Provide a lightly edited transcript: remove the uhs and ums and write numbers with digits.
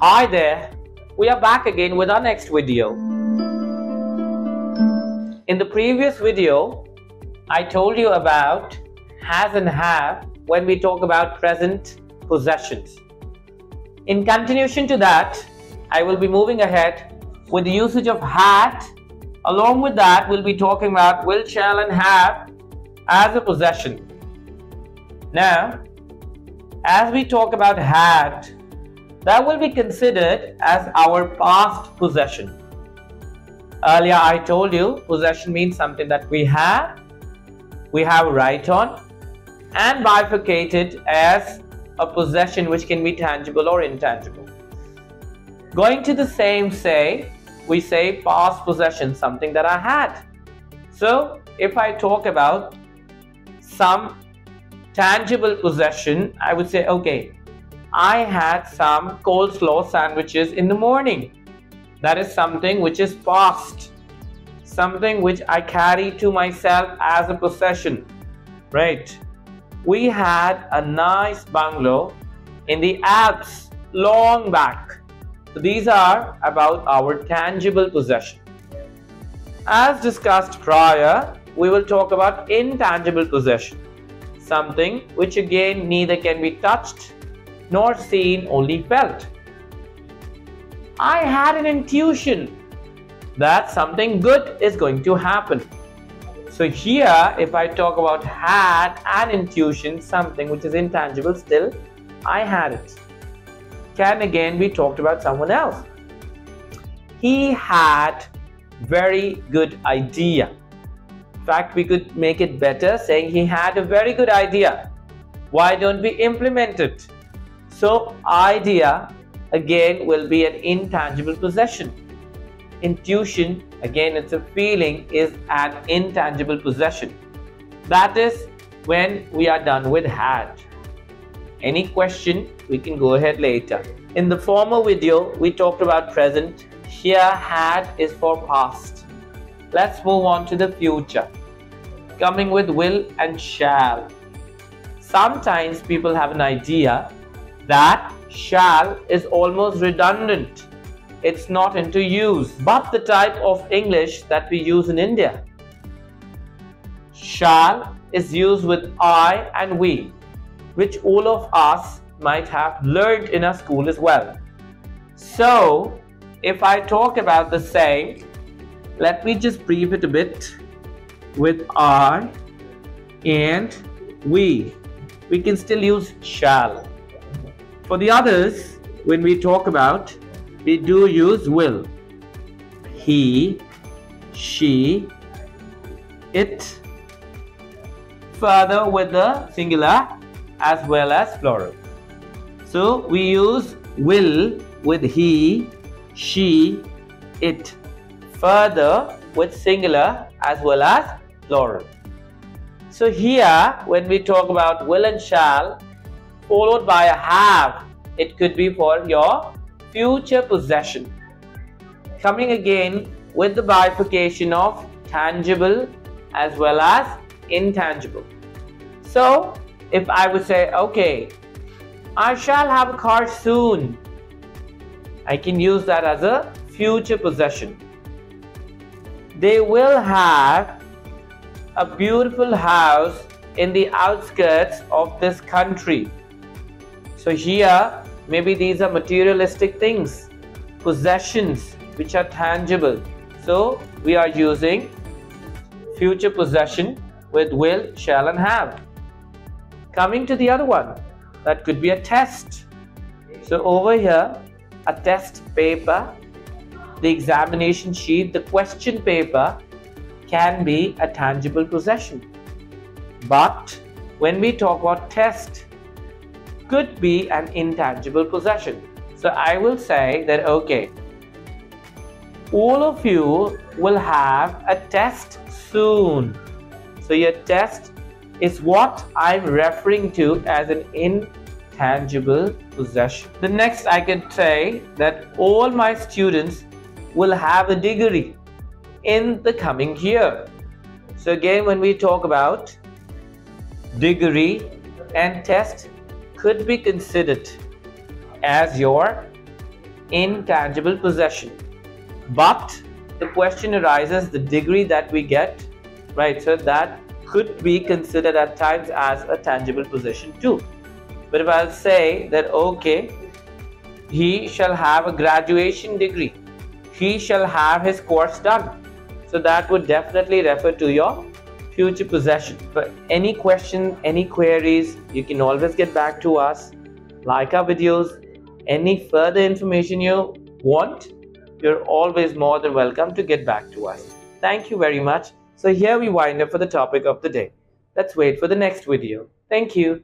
Hi there, we are back again with our next video. In the previous video, I told you about has and have when we talk about present possessions. In continuation to that, I will be moving ahead with the usage of had. Along with that, we'll be talking about will, shall and have as a possession. Now, as we talk about had, that will be considered as our past possession. Earlier I told you possession means something that we have a right on, and bifurcated as a possession which can be tangible or intangible. Going to the same we say past possession, something that I had. So if I talk about some tangible possession, I would say, okay, I had some coleslaw sandwiches in the morning. That is something which is past, something which I carry to myself as a possession, right? We had a nice bungalow in the Alps long back. So these are about our tangible possession. As discussed prior, we will talk about intangible possession, something which again neither can be touched nor seen, only felt. I had an intuition that something good is going to happen. So here, if I talk about had an intuition, something which is intangible, still I had it. Can again be talked about someone else. He had very good idea. In fact, we could make it better saying he had a very good idea. Why don't we implement it? So idea again will be an intangible possession. Intuition, again it's a feeling, is an intangible possession. That is when we are done with had. Any question, we can go ahead later. In the former video, we talked about present. Here had is for past. Let's move on to the future. Coming with will and shall. Sometimes people have an idea that shall is almost redundant. It's not into use. But the type of English that we use in India, shall is used with I and we, which all of us might have learned in our school as well. So if I talk about the same, let me just brief it a bit with I and we. We can still use shall. For the others, when we talk about, we do use will. He, she, it. Further with the singular as well as plural. So we use will with he, she, it. Further with singular as well as plural. So here when we talk about will and shall followed by a have, it could be for your future possession. Coming again with the bifurcation of tangible as well as intangible. So if I would say, okay, I shall have a car soon, I can use that as a future possession. They will have a beautiful house in the outskirts of this country. So here, maybe these are materialistic things, possessions which are tangible. So we are using future possession with will, shall and have. Coming to the other one, that could be a test. So over here, a test paper, the examination sheet, the question paper can be a tangible possession. But when we talk about test, could be an intangible possession. So I will say that, okay, all of you will have a test soon. So your test is what I'm referring to as an intangible possession. The next I could say that all my students will have a degree in the coming year. So again, when we talk about degree and test, could be considered as your intangible possession. But the question arises the degree that we get, right? So that could be considered at times as a tangible possession too. But if I'll say that, okay, he shall have a graduation degree, he shall have his course done, so that would definitely refer to your future possession. For any questions, any queries, you can always get back to us. Like our videos. Any further information you want, you're always more than welcome to get back to us. Thank you very much. So here we wind up for the topic of the day. Let's wait for the next video. Thank you.